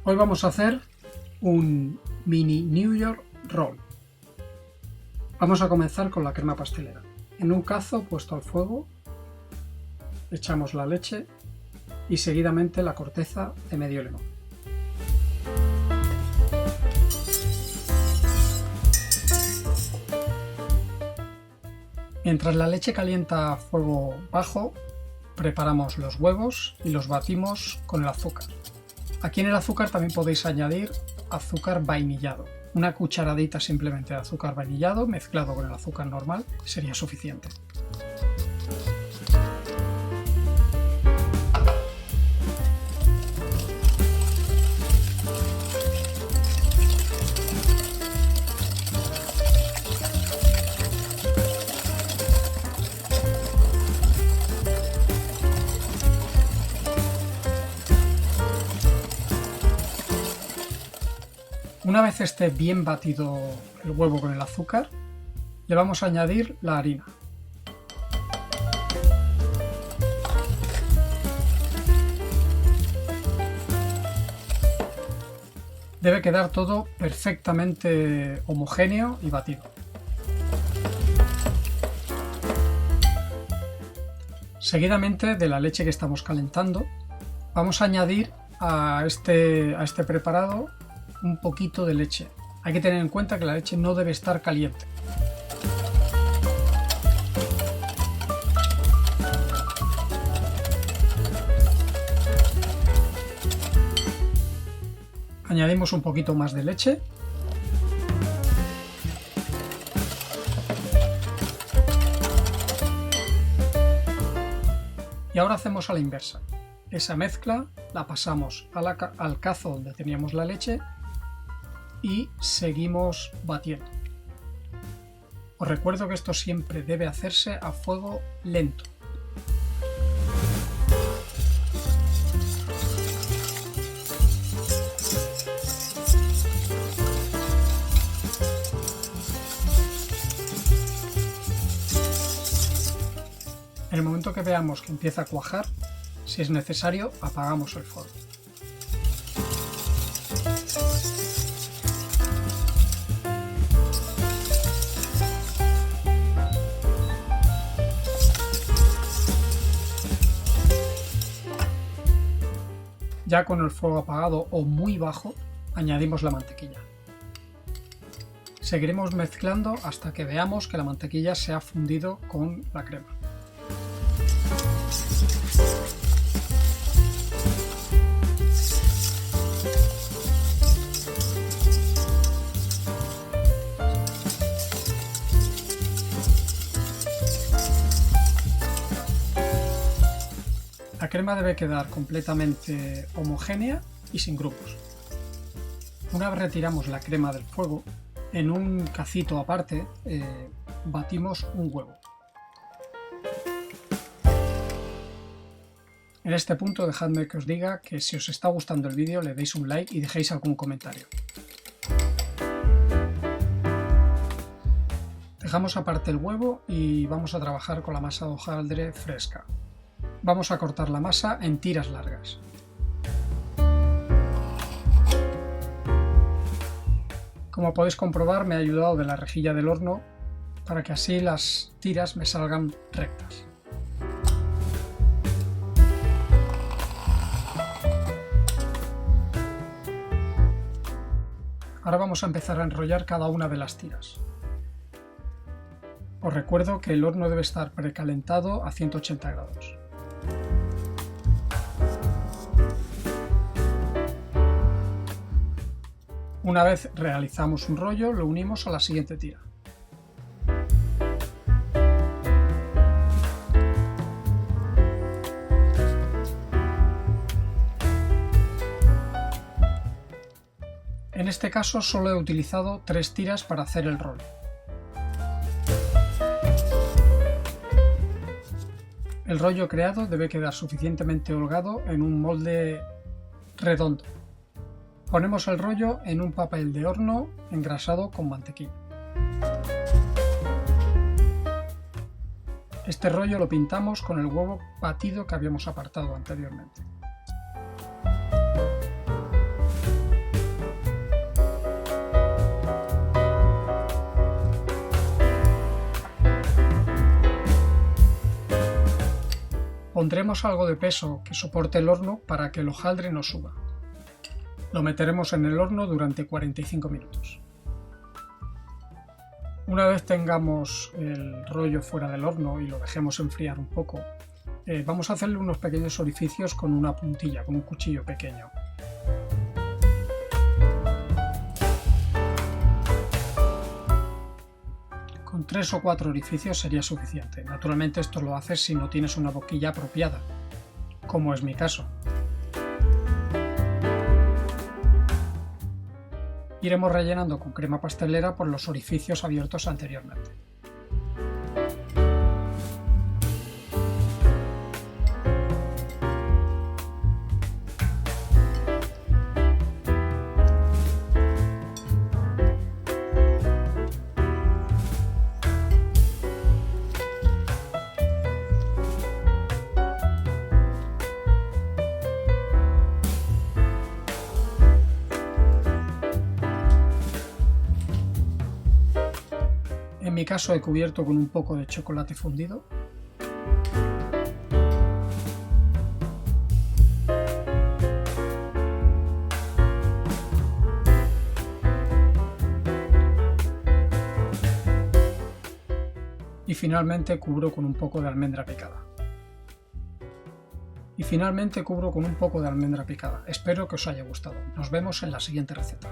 Hoy vamos a hacer un mini New York Roll. Vamos a comenzar con la crema pastelera. En un cazo puesto al fuego echamos la leche y seguidamente la corteza de medio limón. Mientras la leche calienta a fuego bajo, preparamos los huevos y los batimos con el azúcar. Aquí en el azúcar también podéis añadir azúcar vainillado. Una cucharadita simplemente de azúcar vainillado mezclado con el azúcar normal sería suficiente. Una vez esté bien batido el huevo con el azúcar, le vamos a añadir la harina. Debe quedar todo perfectamente homogéneo y batido. Seguidamente de la leche que estamos calentando, vamos a añadir a este preparado un poquito de leche. Hay que tener en cuenta que la leche no debe estar caliente. Añadimos un poquito más de leche. Y ahora hacemos a la inversa. Esa mezcla la pasamos al cazo donde teníamos la leche y seguimos batiendo. Os recuerdo que esto siempre debe hacerse a fuego lento. En el momento que veamos que empieza a cuajar, si es necesario, apagamos el fuego. Ya con el fuego apagado o muy bajo, añadimos la mantequilla. Seguiremos mezclando hasta que veamos que la mantequilla se ha fundido con la crema. La crema debe quedar completamente homogénea y sin grupos. Una vez retiramos la crema del fuego, en un cacito aparte batimos un huevo. En este punto dejadme que os diga que si os está gustando el vídeo le deis un like y dejéis algún comentario. Dejamos aparte el huevo y vamos a trabajar con la masa de hojaldre fresca. Vamos a cortar la masa en tiras largas. Como podéis comprobar, me ha ayudado de la rejilla del horno para que así las tiras me salgan rectas. Ahora vamos a empezar a enrollar cada una de las tiras. Os recuerdo que el horno debe estar precalentado a 180 grados. Una vez realizamos un rollo, lo unimos a la siguiente tira. En este caso solo he utilizado 3 tiras para hacer el rollo. El rollo creado debe quedar suficientemente holgado en un molde redondo. Ponemos el rollo en un papel de horno engrasado con mantequilla. Este rollo lo pintamos con el huevo batido que habíamos apartado anteriormente. Pondremos algo de peso que soporte el horno para que el hojaldre no suba. Lo meteremos en el horno durante 45 minutos. Una vez tengamos el rollo fuera del horno y lo dejemos enfriar un poco, vamos a hacerle unos pequeños orificios con una puntilla, con un cuchillo pequeño. Con 3 o 4 orificios sería suficiente. Naturalmente esto lo haces si no tienes una boquilla apropiada, como es mi caso. Iremos rellenando con crema pastelera por los orificios abiertos anteriormente. En mi caso he cubierto con un poco de chocolate fundido. Y finalmente cubro con un poco de almendra picada. Espero que os haya gustado. Nos vemos en la siguiente receta.